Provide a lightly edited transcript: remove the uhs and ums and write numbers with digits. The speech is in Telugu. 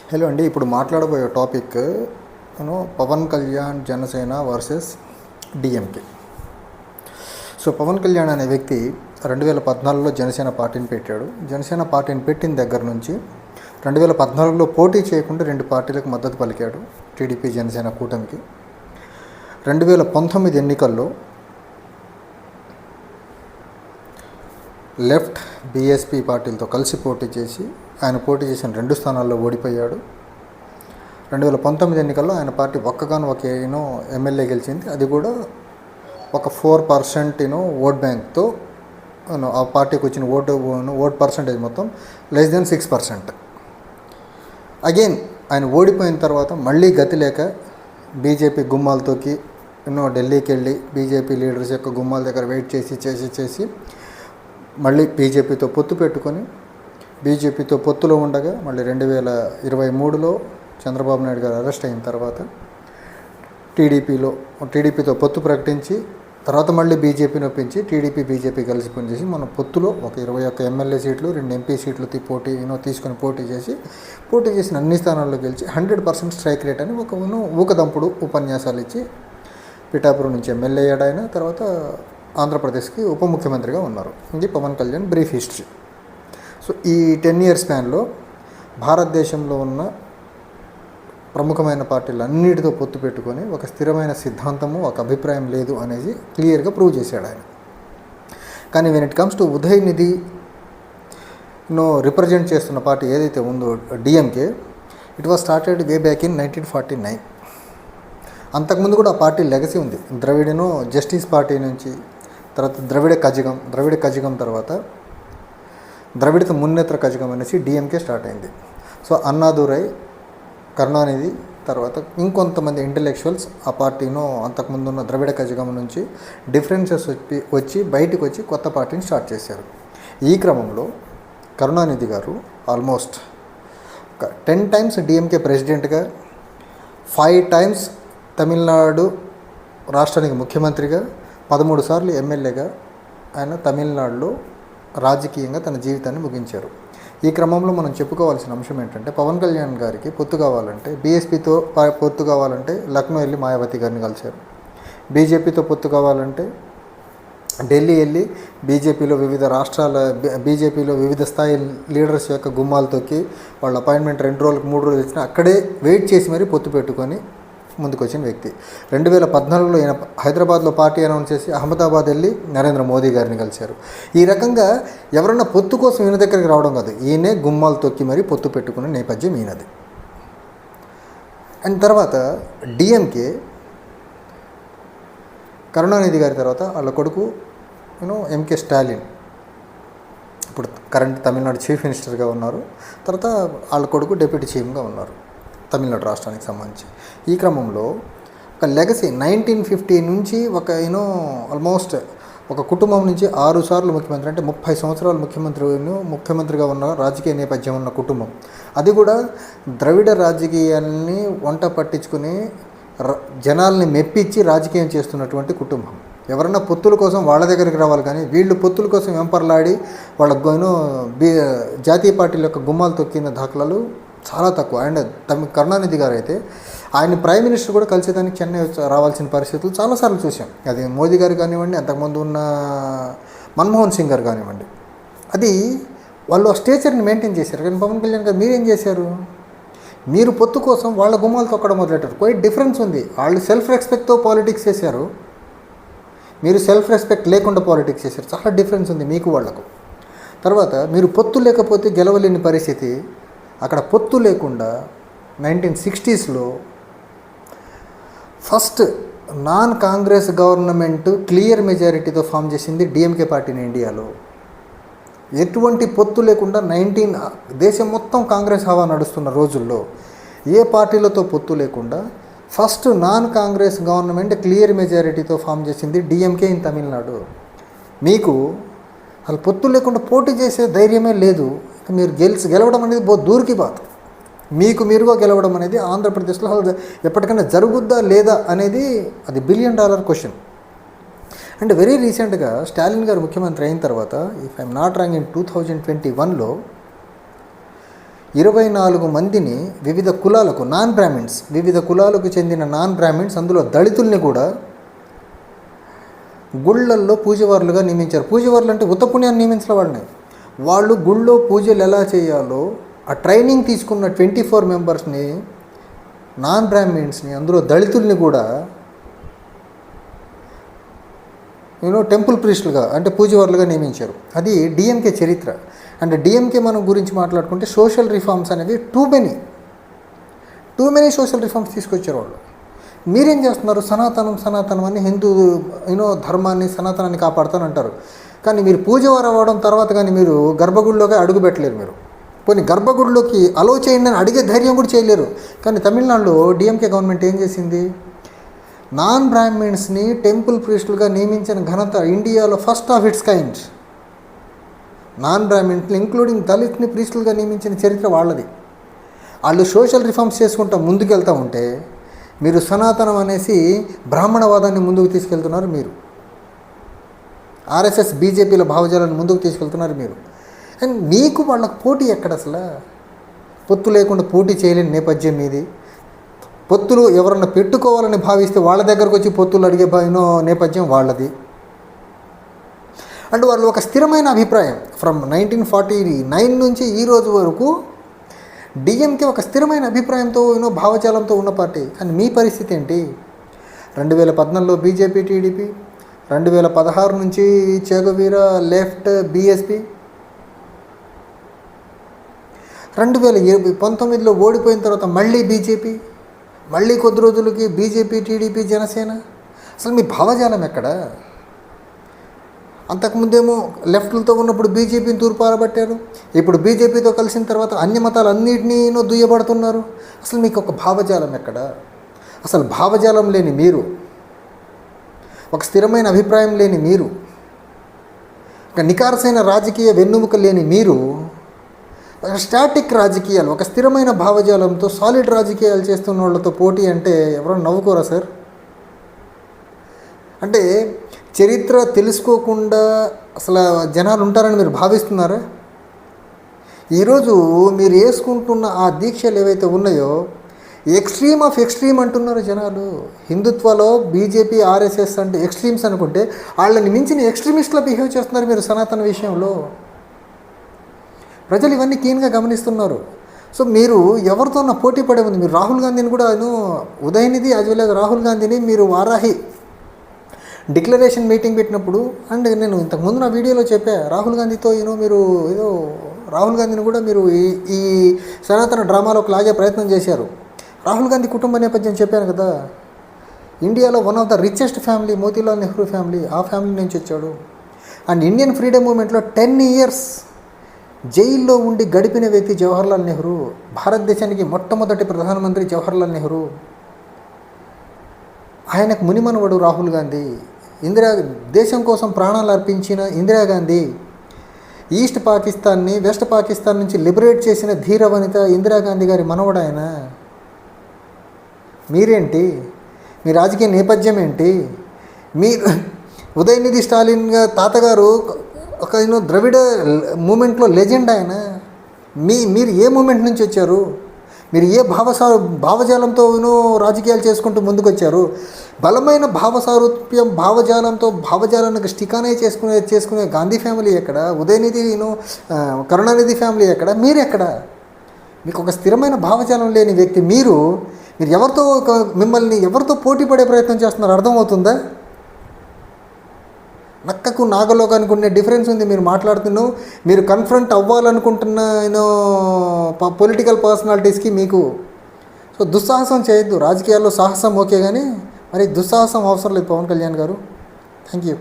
హలో అండి. ఇప్పుడు మాట్లాడబోయే topic Pawan Kalyan Janasena versus DMK. So Pawan Kalyan అనే వ్యక్తి 2014లో జనసేన పార్టీని పెట్టాడు. జనసేన పార్టీని పెట్టిన దగ్గర నుంచి 2014లో పోటీ చేయకుండా రెండు పార్టీలకు మద్దతు పలికాడు, టీడీపీ జనసేన కూటమికి. 2019 ఎన్నికల్లో లెఫ్ట్ బీఎస్పీ పార్టీలతో కలిసి పోటీ చేసి ఆయన పోటీ చేసిన 2 స్థానాల్లో ఓడిపోయాడు. 2019 ఎన్నికల్లో ఆయన పార్టీ ఒక్క ఎమ్మెల్యే గెలిచింది. అది కూడా ఒక 4% ఓట్ బ్యాంక్తో ఆ పార్టీకి వచ్చిన ఓట్ పర్సంటేజ్ మొత్తం <6%. అగైన్ ఆయన ఓడిపోయిన తర్వాత మళ్ళీ గతి లేక బీజేపీ గుమ్మాలతోకి ఢిల్లీకి వెళ్ళి బీజేపీ లీడర్స్ యొక్క గుమ్మాల దగ్గర వెయిట్ చేసి మళ్ళీ బీజేపీతో పొత్తు పెట్టుకొని బీజేపీతో పొత్తులో ఉండగా మళ్ళీ 2023లో చంద్రబాబు నాయుడు గారు అరెస్ట్ అయిన తర్వాత టీడీపీతో పొత్తు ప్రకటించి తర్వాత మళ్ళీ బీజేపీని ఒప్పించి బీజేపీ కలిసి పనిచేసి మన పొత్తులో ఒక 21 ఎమ్మెల్యే సీట్లు 2 ఎంపీ సీట్లు తీసుకొని పోటీ చేసిన అన్ని స్థానాల్లో గెలిచి 100% స్ట్రైక్ రేట్ అని ఒక ఊకదంపుడు ఉపన్యాసాలు ఇచ్చి పిఠాపురం నుంచి ఎమ్మెల్యే అయ్యాడు. ఆయన తర్వాత ఆంధ్రప్రదేశ్కి ఉప ముఖ్యమంత్రిగా ఉన్నారు. ఇది Pawan Kalyan brief history. So ఈ 10 ఇయర్ స్పాన్లో భారతదేశంలో ఉన్న ప్రముఖమైన పార్టీలు అన్నిటితో పొత్తు పెట్టుకొని ఒక స్థిరమైన సిద్ధాంతము, ఒక అభిప్రాయం లేదు అనేది క్లియర్గా ప్రూవ్ చేశాడు ఆయన. కానీ when it comes to Udhayanidhi represent చేస్తున్న పార్టీ ఏదైతే ఉందో DMK, it was started way back in 1949. అంతకుముందు కూడా ఆ పార్టీ లెగసీ ఉంది. ద్రవిడను జస్టిస్ పార్టీ నుంచి, తర్వాత ద్రవిడ కజగం తర్వాత ద్రవిడత మున్నేత్ర కజగం అనేసి డిఎంకే స్టార్ట్ అయింది. సో అన్నాదురై, కరుణానిధి తర్వాత ఇంకొంతమంది ఇంటలెక్చువల్స్ ఆ పార్టీను అంతకుముందు ఉన్న ద్రవిడ కజగం నుంచి డిఫరెన్సెస్ బయటకు వచ్చి కొత్త పార్టీని స్టార్ట్ చేశారు. ఈ క్రమంలో కరుణానిధి గారు ఆల్మోస్ట్ 10 టైమ్స్ డిఎంకే ప్రెసిడెంట్గా, 5 టైమ్స్ తమిళనాడు రాష్ట్రానికి ముఖ్యమంత్రిగా, 13 సార్లు ఎమ్మెల్యేగా ఆయన తమిళనాడులో రాజకీయంగా తన జీవితాన్ని ముగించారు. ఈ క్రమంలో మనం చెప్పుకోవాల్సిన అంశం ఏంటంటే, పవన్ కళ్యాణ్ గారికి పొత్తు కావాలంటే, బీఎస్పీతో పొత్తు కావాలంటే లక్నో వెళ్ళి మాయావతి గారిని కలిశారు. బీజేపీతో పొత్తు కావాలంటే ఢిల్లీ వెళ్ళి బీజేపీలో వివిధ స్థాయి లీడర్స్ యొక్క గుమ్మాలతోకి వాళ్ళ అపాయింట్మెంట్ 2 రోజులకు 3 రోజులు ఇచ్చినా అక్కడే వెయిట్ చేసి మరీ పొత్తు పెట్టుకొని ముందుకు వచ్చిన వ్యక్తి. 2014లో ఈయన హైదరాబాద్లో పార్టీ అనౌన్స్ చేసి అహ్మదాబాద్ వెళ్ళి నరేంద్ర మోదీ గారిని కలిశారు. ఈ రకంగా ఎవరన్నా పొత్తు కోసం ఈయన దగ్గరికి రావడం కాదు, ఈయనే గుమ్మాలు తొక్కి మరీ పొత్తు పెట్టుకునే నేపథ్యం ఈయనది. అండ్ తర్వాత డిఎంకే కరుణానిధి గారి తర్వాత వాళ్ళ కొడుకు ఎంకే స్టాలిన్ ఇప్పుడు కరెంట్ తమిళనాడు చీఫ్ మినిస్టర్గా ఉన్నారు. తర్వాత వాళ్ళ కొడుకు డిప్యూటీ చీఫ్గా ఉన్నారు తమిళనాడు రాష్ట్రానికి సంబంధించి. ఈ క్రమంలో ఒక లెగసీ 1950 నుంచి ఆల్మోస్ట్ ఒక కుటుంబం నుంచి 6 సార్లు ముఖ్యమంత్రి, అంటే 30 సంవత్సరాలు ముఖ్యమంత్రిగా ఉన్న రాజకీయ నేపథ్యం ఉన్న కుటుంబం. అది కూడా ద్రవిడ రాజకీయాల్ని వంట పట్టించుకుని జనాల్ని మెప్పించి రాజకీయం చేస్తున్నటువంటి కుటుంబం. ఎవరన్నా పొత్తుల కోసం వాళ్ళ దగ్గరికి రావాలి, కానీ వీళ్ళు పొత్తుల కోసం వెంపర్లాడి వాళ్ళ జాతీయ పార్టీల యొక్క గుమ్మాలు తొక్కిన దాఖలాలు చాలా తక్కువ. అండ్ కరుణానిధి గారు అయితే ఆయన ప్రైమ్ మినిస్టర్ కూడా కలిసేదానికి చెన్నై రావాల్సిన పరిస్థితులు చాలాసార్లు చూసాం. అది మోదీ గారు కానివ్వండి, అంతకుముందు ఉన్న మన్మోహన్ సింగ్ గారు కానివ్వండి. అది వాళ్ళు ఆ స్టేచర్ని మెయింటైన్ చేశారు. కానీ పవన్ కళ్యాణ్ గారు మీరేం చేశారు? మీరు పొత్తు కోసం వాళ్ళ గుమ్మాలు తొక్కడం మొదలెట్టారు. క్వైట్ డిఫరెన్స్ ఉంది. వాళ్ళు సెల్ఫ్ రెస్పెక్ట్తో పాలిటిక్స్ చేశారు, మీరు సెల్ఫ్ రెస్పెక్ట్ లేకుండా పాలిటిక్స్ చేశారు. చాలా డిఫరెన్స్ ఉంది మీకు వాళ్లకు. తర్వాత మీరు పొత్తు లేకపోతే గెలవలేని పరిస్థితి. అక్కడ పొత్తు లేకుండా 1960స్లో first non Congress government clear మెజారిటీతో ఫామ్ చేసింది డిఎంకే పార్టీని ఇండియాలో. ఎటువంటి పొత్తు లేకుండా దేశం మొత్తం కాంగ్రెస్ హవా నడుస్తున్న రోజుల్లో ఏ పార్టీలతో పొత్తు లేకుండా first non Congress government clear మెజారిటీతో ఫామ్ చేసింది డిఎంకే ఇన్ తమిళనాడు. మీకు అసలు పొత్తు లేకుండా పోటీ చేసే ధైర్యమే లేదు. మీరు గెలవడం అనేది దూరికి బాత్. మీకు మీరుగా గెలవడం అనేది ఆంధ్రప్రదేశ్లో ఎప్పటికైనా జరుగుద్దా లేదా అనేది అది $1 బిలియన్ క్వశ్చన్. అండ్ వెరీ రీసెంట్గా స్టాలిన్ గారు ముఖ్యమంత్రి అయిన తర్వాత, if I'm not wrong, in 2021లో 24 మందిని వివిధ కులాలకు వివిధ కులాలకు చెందిన నాన్ బ్రాహ్మిన్స్, అందులో దళితుల్ని కూడా గుళ్ళల్లో పూజవారులుగా నియమించారు. పూజవారులు అంటే ఉత్తపుణ్యాన్ని నియమించిన వాళ్ళని. వాళ్ళు గుళ్ళో పూజలు ఎలా చేయాలో ఆ ట్రైనింగ్ తీసుకున్న 24 మెంబర్స్ని, నాన్ బ్రాహ్మిన్స్ని, అందులో దళితుల్ని కూడా టెంపుల్ ప్రీస్టులుగా అంటే పూజవారులుగా నియమించారు. అది డిఎంకే చరిత్ర. అండ్ డిఎంకే మనం గురించి మాట్లాడుకుంటే సోషల్ రిఫార్మ్స్ అనేవి టూ మెనీ సోషల్ రిఫార్మ్స్ తీసుకొచ్చారు వాళ్ళు. మీరేం చేస్తున్నారు? సనాతనం అని హిందూ ధర్మాన్ని, సనాతనాన్ని కాపాడుతానంటారు. కానీ మీరు పూజవారు అవ్వడం తర్వాత కానీ మీరు గర్భగుడిలోకి అడుగు పెట్టలేరు. మీరు కొన్ని గర్భగుడిలోకి అలో చేయండి అని అడిగే ధైర్యం కూడా చేయలేరు. కానీ తమిళనాడులో డిఎంకే గవర్నమెంట్ ఏం చేసింది? నాన్ బ్రాహ్మిన్స్ని టెంపుల్ ప్రీస్టులుగా నియమించిన ఘనత ఇండియాలో first of its kind. Non బ్రాహ్మిన్స్ని ఇంక్లూడింగ్ దళిత్ని ప్రీస్టులుగా నియమించిన చరిత్ర వాళ్ళది. వాళ్ళు సోషల్ రిఫార్మ్స్ చేసుకుంటూ ముందుకెళ్తూ ఉంటే మీరు సనాతనం అనేసి బ్రాహ్మణవాదాన్ని ముందుకు తీసుకెళ్తున్నారు. మీరు ఆర్ఎస్ఎస్ బీజేపీల భావజాలను ముందుకు తీసుకెళ్తున్నారు మీరు. అండ్ మీకు వాళ్ళకు పోటీ ఎక్కడ? అసలు పొత్తు లేకుండా పోటీ చేయలేని నేపథ్యం మీది. పొత్తులు ఎవరన్నా పెట్టుకోవాలని భావిస్తే వాళ్ళ దగ్గరకు వచ్చి పొత్తులు అడిగే నేపథ్యం వాళ్ళది. అంటే వాళ్ళు ఒక స్థిరమైన అభిప్రాయం ఫ్రమ్ 1949 నుంచి ఈ రోజు వరకు డిఎంకే ఒక స్థిరమైన అభిప్రాయంతో భావజాలంతో ఉన్న పార్టీ. కానీ మీ పరిస్థితి ఏంటి? 2014లో బీజేపీ, టీడీపీ, 2016 నుంచి చెగువీర, లెఫ్ట్, బీఎస్పీ, 2019లో ఓడిపోయిన తర్వాత మళ్ళీ బీజేపీ, మళ్ళీ కొద్ది రోజులకి బీజేపీ, టీడీపీ, జనసేన. అసలు మీ భావజాలం ఎక్కడ? అంతకుముందేమో లెఫ్ట్లతో ఉన్నప్పుడు బీజేపీని తూర్పారబట్టారు. ఇప్పుడు బీజేపీతో కలిసిన తర్వాత అన్ని మతాలన్నింటినీ దుయ్యబడుతున్నారు. అసలు మీకు ఒక భావజాలం ఎక్కడ? అసలు భావజాలం లేని మీరు, ఒక స్థిరమైన అభిప్రాయం లేని మీరు, ఒక నికార్సైన రాజకీయ వెన్నెముక లేని మీరు స్టాటిక్ రాజకీయాలు, ఒక స్థిరమైన భావజాలంతో సాలిడ్ రాజకీయాలు చేస్తున్న వాళ్ళతో పోటీ అంటే ఎవరైనా నవ్వుకోరా సార్? అంటే చరిత్ర తెలుసుకోకుండా అసలు జనాలు ఉంటారని మీరు భావిస్తున్నారా? ఈరోజు మీరు వేసుకుంటున్న ఆ దీక్షలు ఏవైతే ఉన్నాయో ఎక్స్ట్రీమ్ ఆఫ్ ఎక్స్ట్రీమ్ అంటున్నారు జనాలు. హిందుత్వలో బీజేపీ, ఆర్ఎస్ఎస్ అంటే ఎక్స్ట్రీమ్స్ అనుకుంటే వాళ్ళని మించిన ఎక్స్ట్రీమిస్ట్లా బిహేవ్ చేస్తున్నారు మీరు సనాతన విషయంలో. ప్రజలు ఇవన్నీ కీన్గా గమనిస్తున్నారు. సో మీరు ఎవరితో పోటీ పడే ఉంది. మీరు రాహుల్ గాంధీని కూడా Udhayanidhi as well as Rahul గాంధీని మీరు వారాహి డిక్లరేషన్ మీటింగ్ పెట్టినప్పుడు, అండ్ నేను ఇంతకుముందు నా వీడియోలో చెప్పా, రాహుల్ గాంధీతో మీరు రాహుల్ గాంధీని కూడా మీరు ఈ సనాతన డ్రామాలోకి లాగే ప్రయత్నం చేశారు. రాహుల్ గాంధీ కుటుంబ నేపథ్యం చెప్పాను కదా. ఇండియాలో one of the richest family Motilal Nehru family, ఆ ఫ్యామిలీ నుంచి వచ్చాడు. అండ్ ఇండియన్ ఫ్రీడమ్ మూమెంట్లో 10 years జైల్లో ఉండి గడిపిన వ్యక్తి జవహర్లాల్ నెహ్రూ. భారతదేశానికి మొట్టమొదటి ప్రధానమంత్రి జవహర్లాల్ నెహ్రూ. ఆయనకు మునిమనవడు రాహుల్ గాంధీ. దేశం కోసం ప్రాణాలు అర్పించిన ఇందిరాగాంధీ. ఈస్ట్ పాకిస్తాన్ని వెస్ట్ పాకిస్తాన్ నుంచి లిబరేట్ చేసిన ధీర వనిత ఇందిరాగాంధీ గారి మనవడు ఆయన. మీరేంటి? మీ రాజకీయ నేపథ్యం ఏంటి? మీరు ఉదయనిధి స్టాలిన్ తాతగారు ఒక ద్రవిడ మూమెంట్లో లెజెండ్ ఆయన. మీరు ఏ మూమెంట్ నుంచి వచ్చారు? మీరు ఏ భావజాలంతో రాజకీయాలు చేసుకుంటూ ముందుకు వచ్చారు? బలమైన భావసారూప్యం భావజాలంతో భావజాలానికి స్టికానే చేసుకునే గాంధీ ఫ్యామిలీ ఎక్కడ? ఉదయనిధి కరుణానిధి ఫ్యామిలీ ఎక్కడ? మీరు ఎక్కడ? మీకు ఒక స్థిరమైన భావజాలం లేని వ్యక్తి మీరు మిమ్మల్ని ఎవరితో పోటీ పడే ప్రయత్నం చేస్తున్నారు అర్థమవుతుందా? నక్కకు నాగలోకానికి ఉండే డిఫరెన్స్ ఉంది. మీరు మాట్లాడుతున్నావు, మీరు కన్ఫ్రంట్ అవ్వాలనుకుంటున్న పొలిటికల్ పర్సనాలిటీస్కి మీకు. సో దుస్సాహసం చేయొద్దు. రాజకీయాల్లో సాహసం ఓకే, కానీ మరి దుస్సాహసం అవసరం లేదు పవన్ కళ్యాణ్ గారు. Thank you.